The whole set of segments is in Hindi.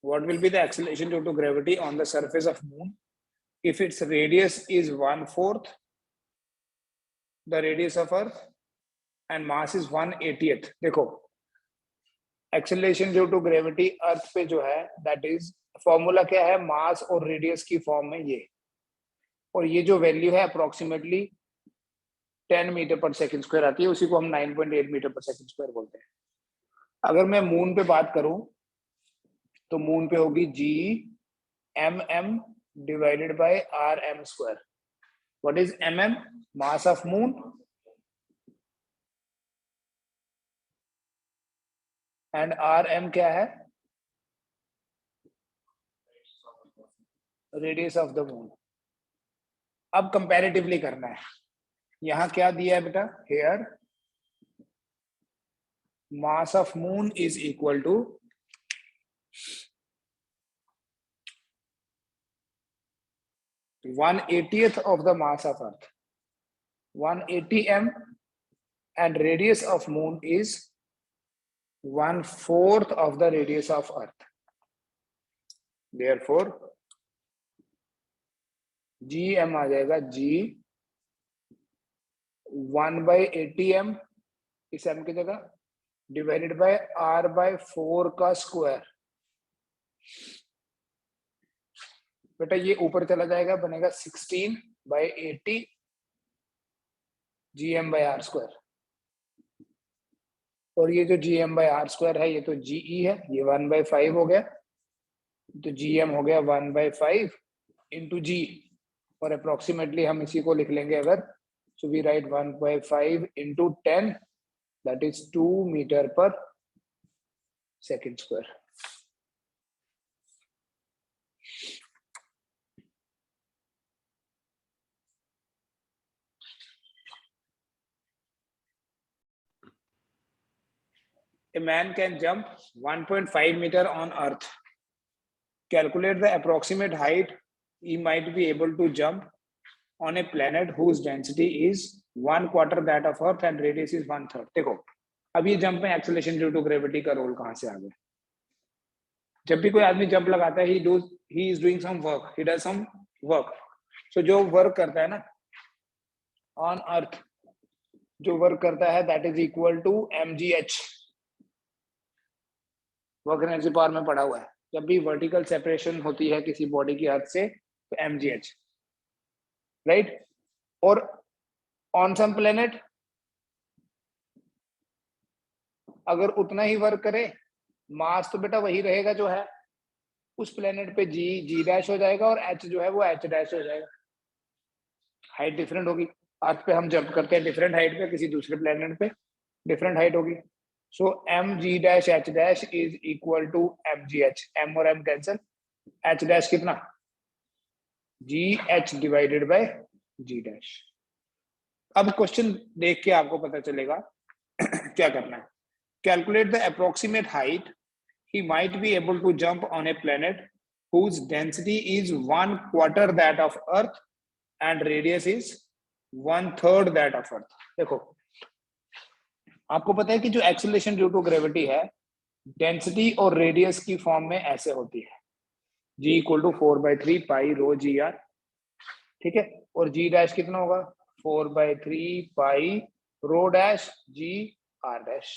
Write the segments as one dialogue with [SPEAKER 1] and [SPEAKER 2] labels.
[SPEAKER 1] what will be the acceleration due to gravity on the surface of moon if its radius is 1/4 the radius of earth and mass is 1/80th? देखो acceleration due to gravity अर्थ पे जो है that is फॉर्मूला क्या है, मास और रेडियस की फॉर्म में ये, और ये जो वैल्यू है approximately 10 metre per second square आती है, उसी को हम 9.8 मीटर पर सेकंड स्क्वायर बोलते हैं। अगर मैं मून पे बात करूं तो मून पे होगी G/m divided by R/m square. What is mm? Mass of moon and R/m क्या है? Radius of the moon. अब कंपैरेटिवली करना है, यहां क्या दिया है बेटा, here mass of moon is equal to 1/80th of the mass of earth, 180 m, and radius of moon is 1/4 of the radius of earth. Therefore Gm आ जाएगा G 1/80m इस m की जगह डिवाइडेड बाय R/4 का स्क्वायर। बेटा ये ऊपर चला जाएगा, बनेगा 16/80 Gm/r स्क्वायर, और ये जो Gm/r स्क्वायर है ये तो Ge है, ये 1/5 हो गया, तो Gm हो गया 1/5 इंटू G, और अप्रोक्सीमेटली हम इसी को लिख लेंगे अगर, so we write 1/5 into 10 that is 2 metre per second square. A man can jump 1.5 meter on earth. Calculate the approximate height he might be able to jump on a planet whose density is 1/4 that of earth and radius is 1/3। देखो अब ये जंप में एक्सेलरेशन ड्यू टू ग्रेविटी का रोल कहां से आ गया? जब भी कोई आदमी जंप लगाता है he is doing some work, he does some work। so जो वर्क करता है ना ऑन अर्थ, जो वर्क करता है that is equal to mgh, work energy power में पड़ा हुआ है। जब भी वर्टिकल सेपरेशन होती है किसी बॉडी की अर्थ से तो mgh, राइट। और ऑन सम प्लेनेट अगर उतना ही वर्क करे, मास तो बेटा वही रहेगा जो है, उस प्लेनेट पे g डैश हो जाएगा और h जो है वो h डैश हो जाएगा। हाइट डिफरेंट होगी, अर्थ पे हम जंप करते हैं डिफरेंट हाइट पे, किसी दूसरे प्लेनेट पे डिफरेंट हाइट होगी। So mg dash h dash is equal to mgh, m और m कैंसिल, h डैश कितना, gh divided by g dash. अब क्वेश्चन देख के आपको पता चलेगा क्या करना है। Calculate the approximate height he might be able to jump on a planet whose density is 1/4 that of earth and radius is 1/3 that of earth। देखो आपको पता है कि जो एक्सेलरेशन ड्यू टू ग्रेविटी है डेंसिटी और रेडियस की फॉर्म में ऐसे होती है, g = 4/3 pi rho G are, ठीक है, और g डैश कितना होगा 4/3 pi rho dash G R dash,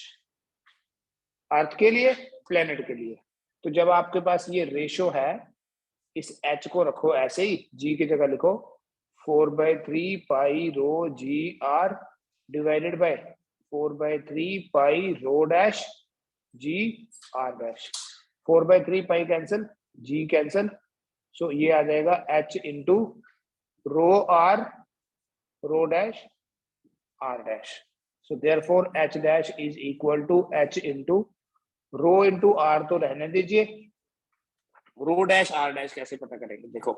[SPEAKER 1] earth के लिए प्लेनेट के लिए। तो जब आपके पास ये रेशो है, इस h को रखो ऐसे ही, g की जगह लिखो 4/3 pi rho G R divided by 4/3 pi rho dash G R dash. 4/3 pi cancel, g cancel, so ये आ जाएगा h into rho R rho dash R dash. So therefore h dash is equal to h into rho into R तो रहने दीजिए, रो डैश आर डैश कैसे पता करेंगे? देखो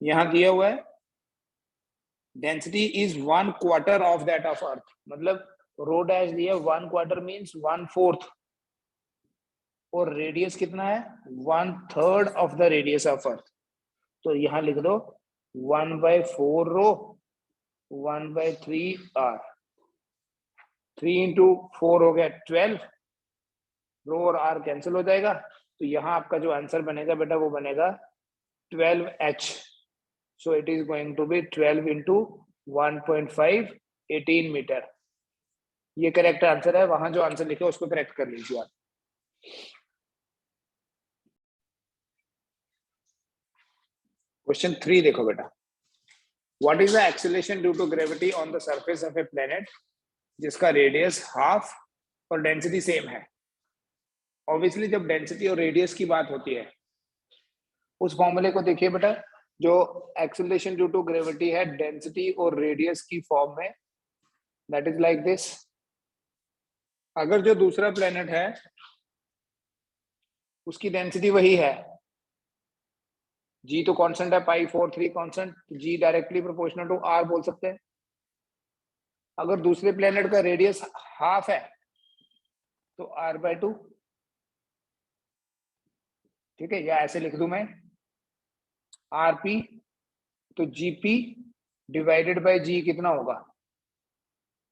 [SPEAKER 1] यहां दिया हुआ है density is 1/4 of that of earth, मतलब रो डैश दिया 1/4 मींस 1/4, और रेडियस कितना है 1/3 ऑफ द रेडियस ऑफ अर्थ। तो यहां लिख दो 1/4 रो 1/3 आर, 3 इंटू 4 हो गया 12, रो और आर कैंसिल हो जाएगा, तो यहाँ आपका जो आंसर बनेगा बेटा वो बनेगा 12h. So it is going to be 12 into 1.5 18 metre. ये करेक्ट आंसर है. वहां जो आंसर लिखे उसको करेक्ट कर लीजिए आप. क्वेश्चन 3 देखो बेटा. What is the acceleration due to gravity on the surface of a planet जिसका रेडियस हाफ और डेंसिटी सेम है. ऑब्वियसली जब डेंसिटी और रेडियस की बात होती है उस फॉर्मूले को देखिए बेटा. जो एक्सेलरेशन ड्यू टू ग्रेविटी है डेंसिटी और रेडियस की फॉर्म में, दैट इज लाइक दिस. अगर जो दूसरा प्लेनेट है उसकी डेंसिटी वही है, जी तो कांस्टेंट है, pi 4 3 constant, G directly proportional to R बोल सकते हैं. अगर दूसरे प्लेनेट का रेडियस हाफ है तो r/2. ठीक है, या ऐसे लिख दूं मैं rp, तो gp डिवाइडेड बाय g कितना होगा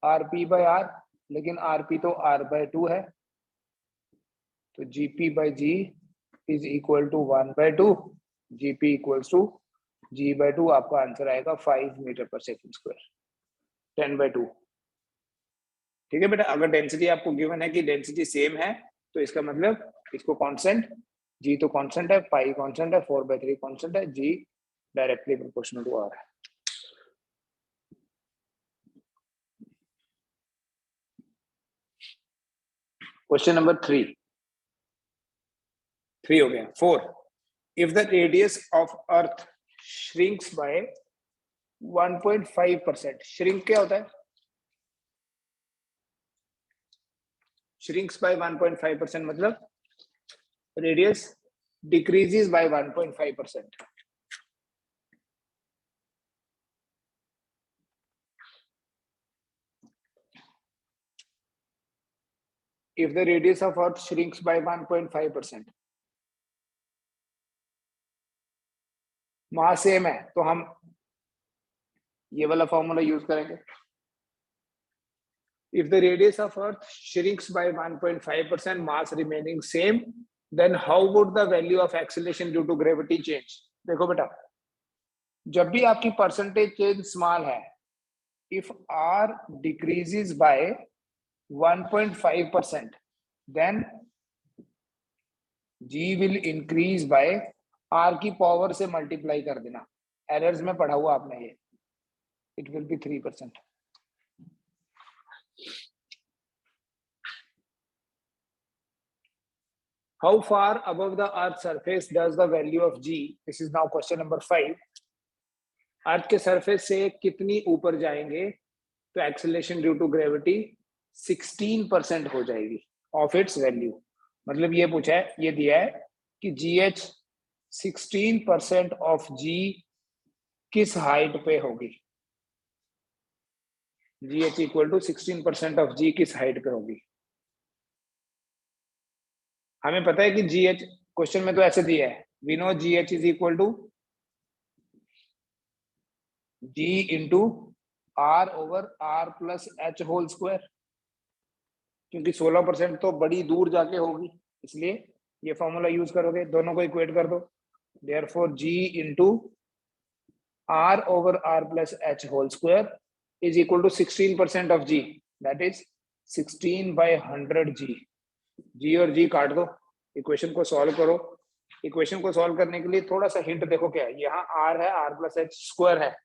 [SPEAKER 1] rp/r, लेकिन rp तो r/2 है, तो gp/g is equal to 1/2. gp equals to g/2. आपका आंसर आएगा 5 मीटर पर सेकंड स्क्वायर, 10/2. ठीक है बेटा. अगर डेंसिटी आपको गिवन है कि डेंसिटी सेम है तो इसका मतलब इसको कांस्टेंट, जी तो कांस्टेंट है, पाई कांस्टेंट है, 4/3 कांस्टेंट है, G directly proportional to R है. क्वेश्चन नंबर 3 हो गया. 4. If the radius of earth shrinks by 1.5%. Shrink क्या होता है? श्रिंक्स बाय 1.5% मतलब radius decreases by 1.5%. if the radius of earth shrinks by 1.5%, mass same है तो हम ये वाला फॉर्मूला यूज करेंगे. if the radius of earth shrinks by 1.5%, mass remaining same, then how would the value of acceleration due to gravity change? देखो बेटा, जब भी आपकी परसेंटेज चेंज स्मॉल है, if r decreases by 1.5%, then g will increase by r की पावर से मल्टीप्लाई कर देना. एरर्स में पढ़ा हुआ आपने ये. it will be 3%. How far above the earth surface does the value of g, this is now question number 5, अर्थ के सरफेस से कितनी ऊपर जाएंगे तो एक्सेलरेशन ड्यू टू ग्रेविटी 16% हो जाएगी ऑफ इट्स वैल्यू. मतलब ये पूछा है, ये दिया है कि gh 16% ऑफ g किस हाइट पे होगी. gh equal to 16% of g किस हाइट पे होगी. हमें पता है कि gh, क्वेश्चन में तो ऐसे दिया है, we know gh is equal to g into r over r plus h whole square, क्योंकि 16% तो बड़ी दूर जाके होगी, इसलिए ये फॉर्मूला यूज करोगे, दोनों को इक्वेट कर दो. Therefore g into r over r plus h whole square is equal to 16% of g, that is 16/100 g और g काट दो, इक्वेशन को सॉल्व करो. इक्वेशन को सॉल्व करने के लिए थोड़ा सा हिंट देखो क्या है. यहाँ r है, r प्लस h स्क्वायर है.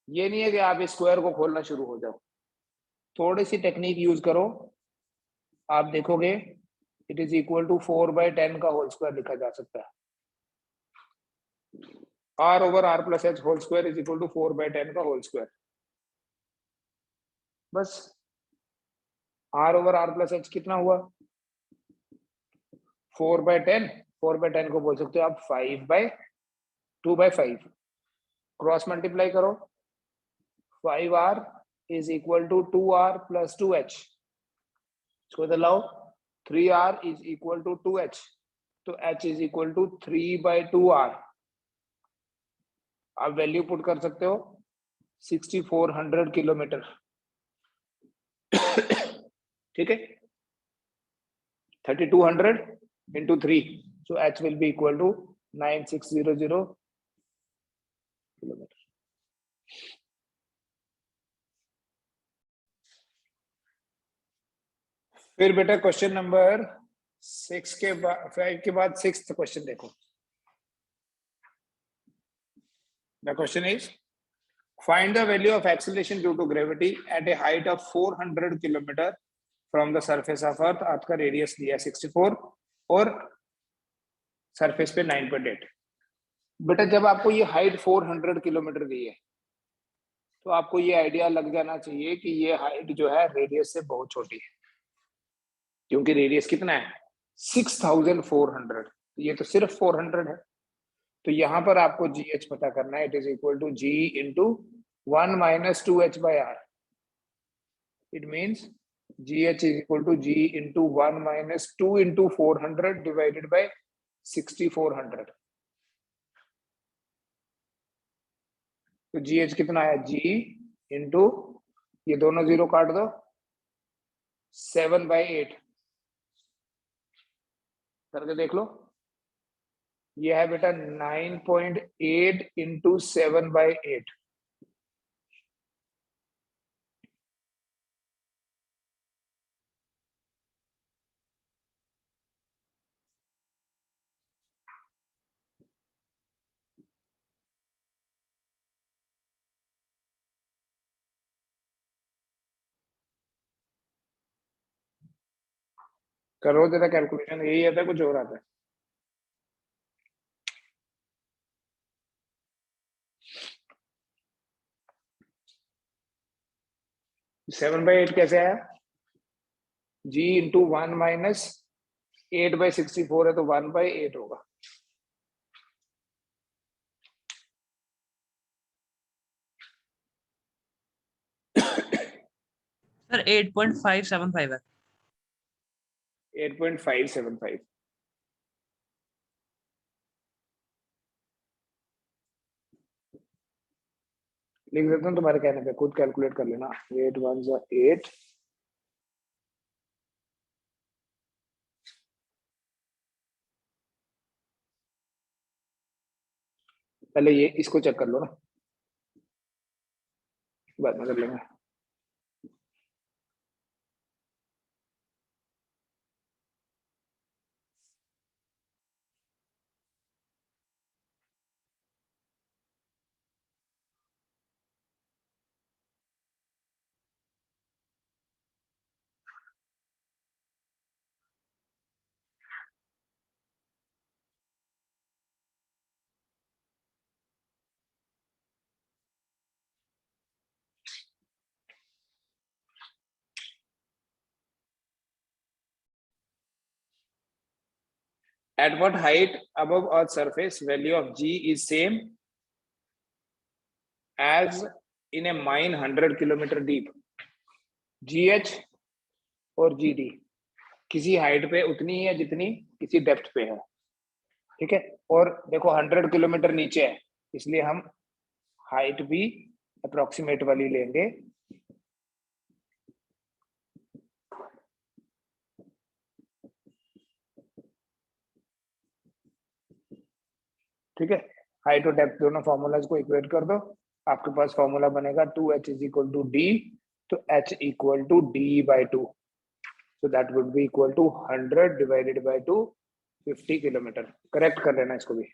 [SPEAKER 1] ये नहीं है कि आप इस स्क्वायर को खोलना शुरू हो जाओ, थोड़ी सी टेक्निक यूज करो, आप देखोगे इट इज इक्वल टू 4/10 का होल स्क्वायर लिखा जा सकता है. r over r plus h whole square is equal to 4/10 का होल स्क्वायर. बस r over r plus h कितना हुआ 4/10. 4/10 को बोल सकते हो आप 5/2/5. क्रॉस मल्टीप्लाई करो, 5r is equal to 2r plus 2h. इसको बदलाओ, 3r is equal to 2h, तो h is equal to 3/2r. आप वैल्यू पुट कर सकते हो 6400 किलोमीटर. ठीक है, 3200 into 3. So h will be equal to 9600 kilometer. फिर बेटा क्वेश्चन नंबर 6 के बाद 5 के बाद 6th क्वेश्चन देखो. The question is, find the value of acceleration due to gravity at a height of 400 kilometer from the surface of Earth. अर्थ का रेडियस दिया 64 और सरफेस पे 9.8. बेटा जब आपको ये हाइट 400 किलोमीटर दी है तो आपको ये आइडिया लग जाना चाहिए कि ये हाइट जो है रेडियस से बहुत छोटी है, क्योंकि रेडियस कितना है 6400. ये तो सिर्फ 400 है. तो यहां पर आपको GH पता करना है. It is equal to G into 1 minus 2h by R. It means GH is equal to G into 1 minus 2 into 400 divided by 6400. तो GH कितना है G into ये दोनों जीरो काट दो 7/8 करके देख लो. ये है बेटा 9.8 into 7/8. करो जरा कैलकुलेशन. यही आता है कुछ और आता है. 7/8 कैसे आया? G इंटू 1 माइनस 8/64 है तो 1/8 होगा.
[SPEAKER 2] सर 8.575 है.
[SPEAKER 1] 8.575. लिख देता हूँ तुम्हारे कहने पे, खुद कैलकुलेट कर लेना. 8 1 जा 8. पहले ये इसको चेक कर लो ना, बाद में कर लेंगे. At what height above Earth's surface value of G is same as in a mine 100 kilometer deep? GH और GD किसी हाइट पे उतनी है जितनी किसी डेप्थ पे है. ठीक है. और देखो 100 किलोमीटर नीचे है, इसलिए हम हाइट भी अप्रोक्सीमेट वाली लेंगे. ठीक है. हाइट और डेप्थ दोनों फॉर्मूलाज को इक्वेट कर दो. आपके पास फॉर्मूला बनेगा 2h is equal to d. तो h equal to d/2. So that would be equal to 100 divided by 2, 50 kilometre. Correct कर लेना इसको भी.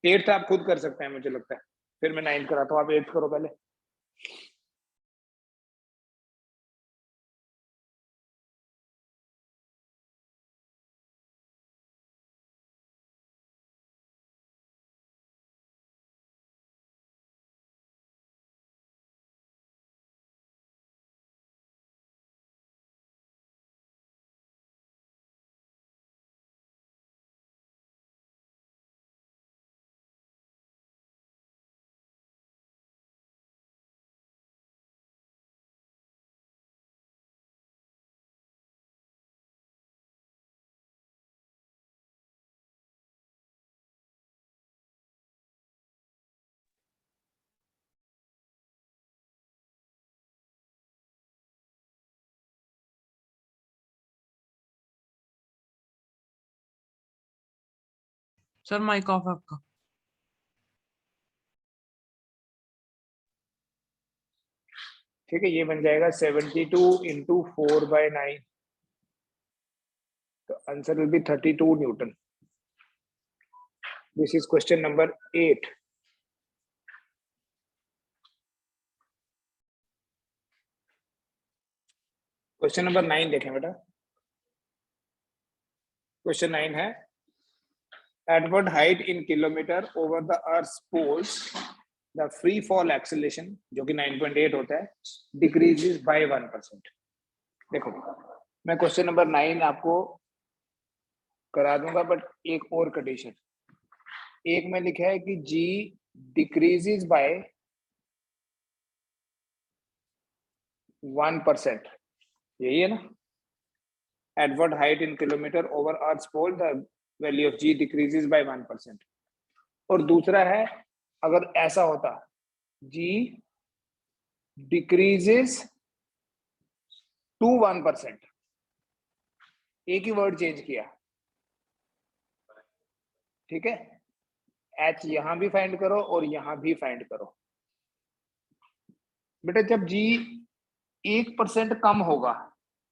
[SPEAKER 1] 8th आप खुद कर सकते हैं मुझे लगता है, फिर मैं 9th कराता हूँ. आप 8th करो पहले.
[SPEAKER 2] सर माइक ऑफ है आपका।
[SPEAKER 1] ठीक है, ये बन जाएगा 72 इंटू 4/9, तो answer will be 32 Newton. This is question number 8। Question number 9 देखें बेटा। क्वेश्चन 9 है, at what height in kilometer over the earth's poles the free fall acceleration, जो कि 9.8 होता है, decreases by 1%। देखो, मैं क्वेश्चन नंबर 9 आपको करा दूंगा, बट एक और कंडीशन। एक में लिखा है कि g डिक्रीजेस बाय 1%, यही है ना? At what height in kilometer over earth's pole the value of g decreases by 1%। और दूसरा है, अगर ऐसा होता g डिक्रीजेस टू 1%, एक ही वर्ड चेंज किया, ठीक है? h यहां भी फाइंड करो और यहां भी फाइंड करो। बेटा जब g 1% कम होगा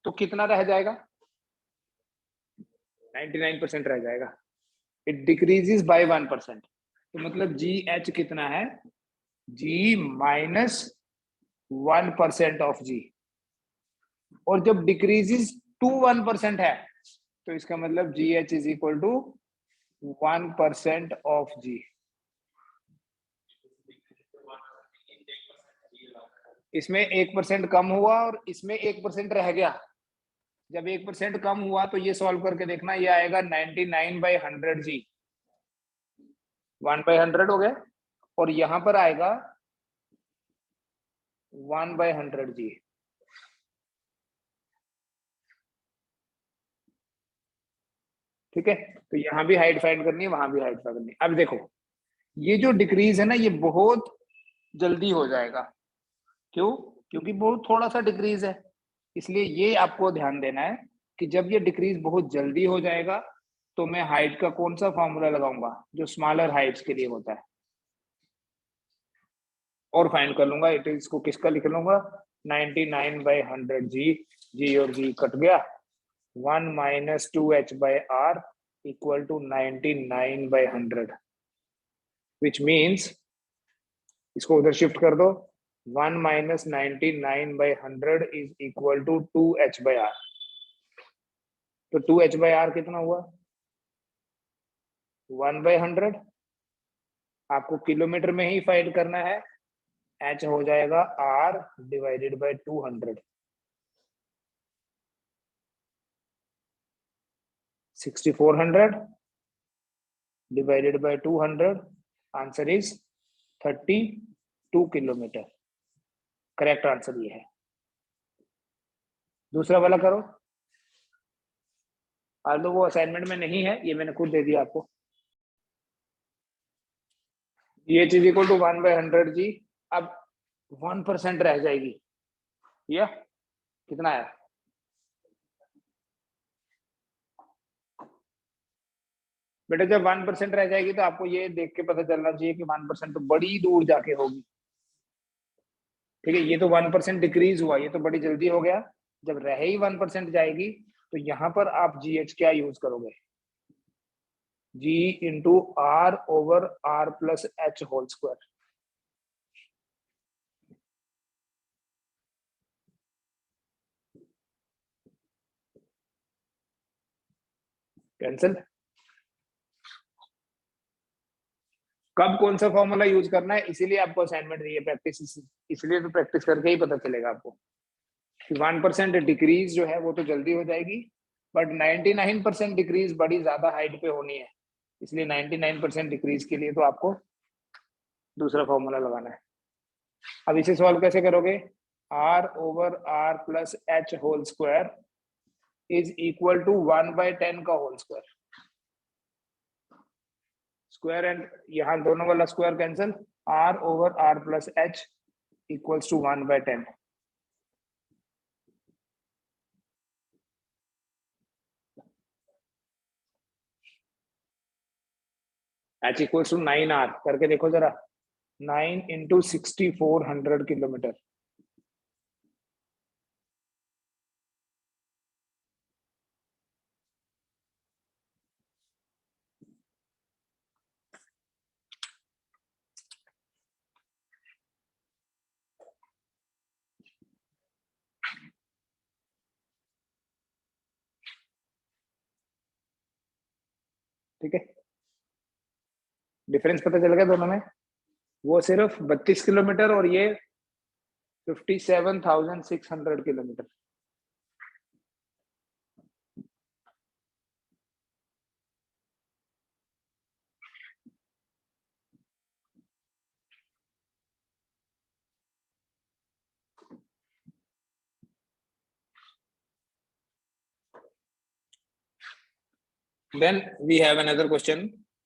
[SPEAKER 1] तो कितना रह जाएगा? 99% रह जाएगा। इट डिक्रीजेस बाय 1%, तो मतलब जी एच कितना है? G minus 1% of G. और जब डिक्रीजेस टू 1% है तो इसका मतलब G H is equal to 1% of G. इसमें 1% कम हुआ और इसमें 1% रह गया। जब 1% कम हुआ तो ये सॉल्व करके देखना, ये आएगा 99/100 जी, 1/100 हो गया। और यहां पर आएगा 1/100 जी। ठीक है, तो यहां भी हाइट फाइंड करनी है, वहां भी हाइट फाइंड करनी है। अब देखो, ये जो डिक्रीज है ना, ये बहुत जल्दी हो जाएगा। क्यों? क्योंकि बहुत थोड़ा सा डिक्रीज है, इसलिए ये आपको ध्यान देना है कि जब ये डिक्रीज बहुत जल्दी हो जाएगा तो मैं हाइट का कौन सा फॉर्मूला लगाऊंगा जो स्मॉलर हाइट्स के लिए होता है, और फाइंड कर लूंगा। इट इसको किसका लिख लूंगा? 99/100 जी। जी और जी कट गया, 1 minus 2h/r equal to 99/100, which means इसको उधर शिफ्ट कर दो, 1 minus 99/100 is equal to 2h/r। तो 2h/r कितना हुआ? 1/100। आपको किलोमीटर में ही फाइंड करना है, h हो जाएगा r divided by 200, 6400 divided by 200, answer is 32 kilometre. Correct answer ये है। दूसरा वाला करो। तो वो असाइनमेंट में नहीं है, ये मैंने खुद दे दिया आपको। ये चीज इक्वल टू 1/100 जी। अब 1% रह जाएगी, या कितना है? बेटा जब 1% रह जाएगी तो आपको ये देख के पता चलना चाहिए कि 1% तो बड़ी दूर जाके होगी। ठीक है, ये तो 1% डिक्रीज हुआ, ये तो बड़ी जल्दी हो गया। जब रह ही 1% जाएगी तो यहाँ पर आप जी एच क्या यूज करोगे? G into R over R plus H whole square. Cancel. कब कौन सा फॉर्मूला यूज करना है, इसीलिए आपको असाइनमेंट दी है, प्रैक्टिस। इसलिए तो प्रैक्टिस करके ही पता चलेगा आपको कि 1% डिक्रीज जो है वो तो जल्दी हो जाएगी, बट 99% डिक्रीज बड़ी ज्यादा हाइट पे होनी है, इसलिए 99% डिक्रीज के लिए तो आपको दूसरा फॉर्मूला लगाना है। अब इसे सॉल्व कैसे करोगे? r over r plus H whole square is equal to 1/10 का होल स्क्वायर। स्क्वायर एंड यहाँ दोनों वाला square cancel, r over r plus h equals to 1/10। H equals to 9R करके देखो जरा, 9 इंटू 6400 किलोमीटर। ठीक है, डिफरेंस पता चल गया दोनों में। वो सिर्फ 32 किलोमीटर और ये 57,600 kilometre. Then we have another question,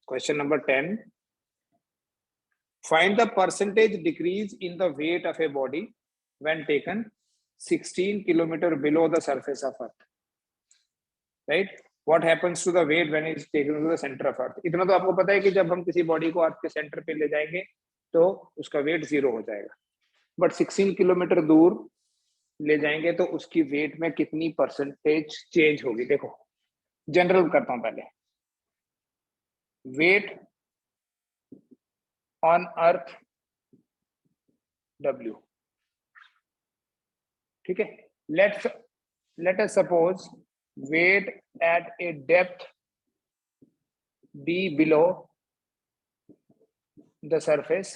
[SPEAKER 1] question number 10. Find the percentage decrease in the weight of a body when taken 16 kilometer below the surface of Earth. Right? What happens to the weight when it is taken to the center of Earth? इतना तो आपको पता है कि जब हम किसी बॉडी को अर्थ के सेंटर पे ले जाएंगे तो उसका वेट 0 हो जाएगा, बट 16 किलोमीटर दूर ले जाएंगे तो उसकी वेट में कितनी परसेंटेज चेंज होगी। देखो जनरल करता हूं पहले, वेट ऑन अर्थ W, ठीक है। let us suppose weight at a depth D below the surface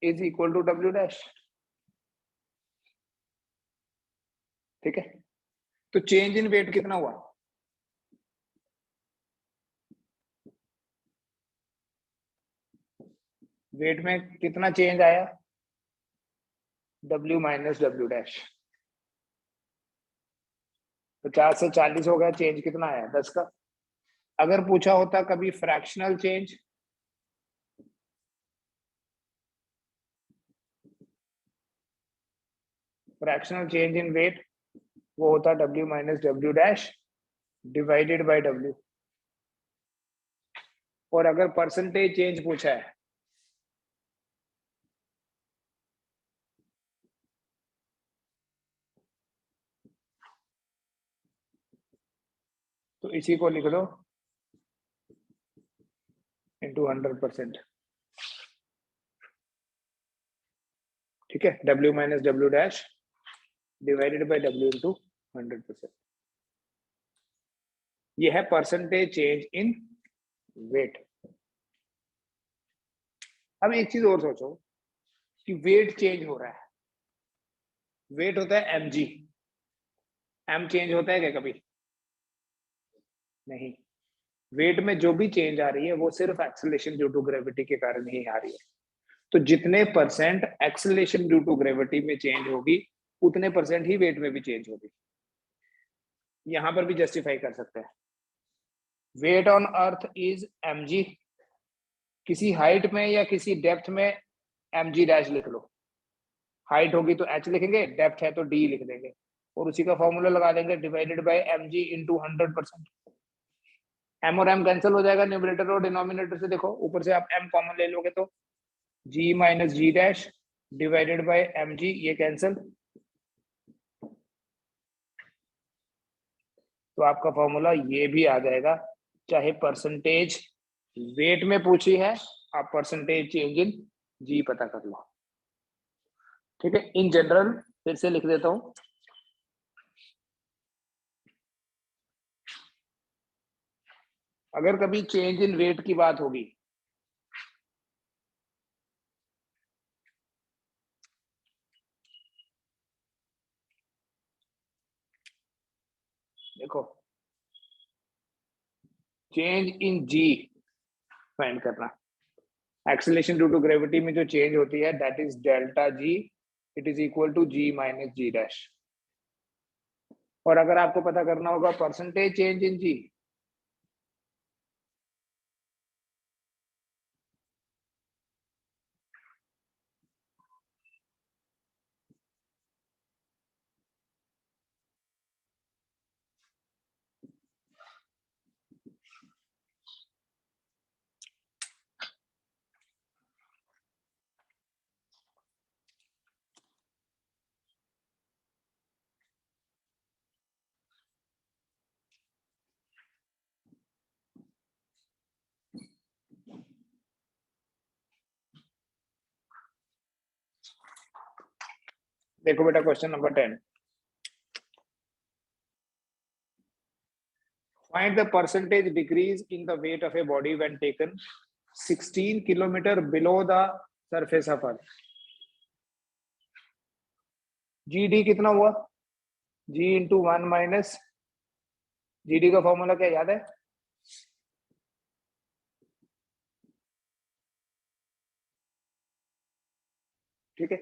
[SPEAKER 1] is equal to W dash, ठीक है। तो चेंज इन वेट कितना हुआ, वेट में कितना चेंज आया, W माइनस W डैश। 50 से 40 हो गया, चेंज कितना आया 10 का। अगर पूछा होता कभी fractional change, fractional change in weight वो होता W minus W dash divided by W। और अगर परसेंटेज चेंज पूछा है तो इसी को लिख दो इंटू 100%, ठीक है। W minus W dash divided by W into 100%। ये है परसेंटेज चेंज इन वेट। अब एक चीज और सोचो कि वेट चेंज हो रहा है, वेट होता है mg, m चेंज होता है क्या कभी, नहीं। वेट में जो भी चेंज आ रही है वो सिर्फ एक्सेलरेशन ड्यू टू ग्रेविटी के कारण ही आ रही है। तो जितने percent acceleration due to gravity में चेंज होगी उतने परसेंट ही वेट में भी चेंज होगी। यहां पर भी जस्टिफाई कर सकते हैं, weight on earth is mg, किसी हाइट में या किसी डेप्थ में mg डैश लिख लो। हाइट होगी तो h लिखेंगे, डेप्थ है तो d लिख देंगे और उसी का फॉर्मूला लगा देंगे divided by mg into 100%। m और m कैंसिल हो जाएगा न्यूमरेटर और डिनोमिनेटर से। देखो ऊपर से आप m कॉमन ले लोगे तो g minus g dash divided by mg, ये कैंसिल, तो आपका फॉर्मूला ये भी आ जाएगा। चाहे परसेंटेज वेट में पूछी है, आप परसेंटेज चेंज इन जी पता कर लो, ठीक है। इन जनरल फिर से लिख देता हूं, अगर कभी चेंज इन वेट की बात होगी देखो चेंज इन जी फाइंड करना, एक्सेलरेशन ड्यू टू ग्रेविटी में जो चेंज होती है that is delta g, it is equal to g minus g dash. और अगर आपको पता करना होगा परसेंटेज चेंज इन जी, देखो बेटा question number 10, find the percentage decrease in the weight of a body when taken 16 kilometer below the surface of earth. GD कितना हुआ? G into 1 minus GD का फॉर्मूला क्या याद है? ठीक है,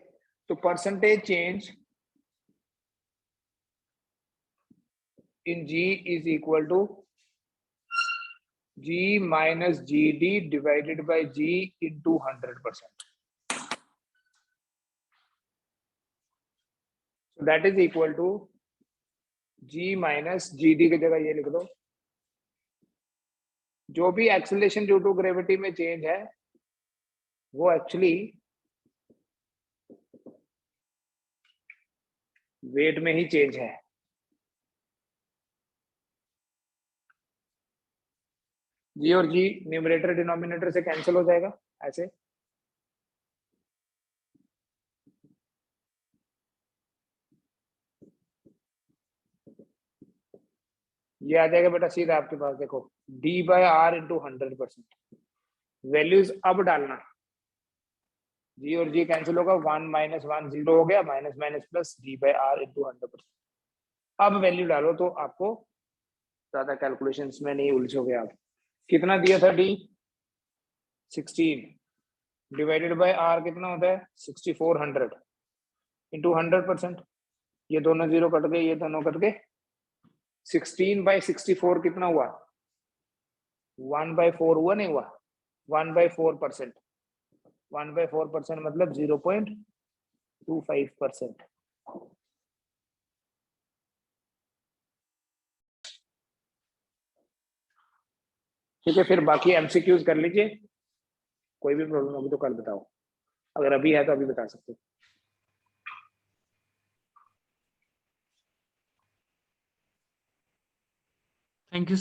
[SPEAKER 1] तो percentage change in G is equal to G minus GD divided by G into 100%. So that is equal to G minus GD की जगह ये लिख दो, जो भी एक्सेलरेशन ड्यू टू ग्रेविटी में चेंज है वो एक्चुअली वेट में ही चेंज है। जी और जी न्यूमरेटर डिनोमिनेटर से कैंसिल हो जाएगा ऐसे, ये आ जाएगा बेटा सीधा आपके पास। देखो d by r into 100%, values अब डालना, जी और जी कैंसिल होगा, 1 माइनस 1 0 हो गया, minus minus plus d by r into 100%। अब वैल्यू डालो तो आपको ज्यादा कैलकुलेशंस में नहीं उलझोगे आप। कितना दिया था डी? 16 डिवाइडेड बाय आर कितना होता है? 6400 इंटू 100%, ये दोनों जीरो कट गए, ये दोनों कट गए, 16 बाय 64 कितना हुआ? 1/4 हुआ, नहीं हुआ? 1/4%, 1/4% मतलब 0.25%। ठीक है, फिर बाकी एमसीक्यूज कर लीजिए, कोई भी प्रॉब्लम होगी तो कल बताओ, अगर अभी है तो अभी बता सकते हो।
[SPEAKER 2] Thank you.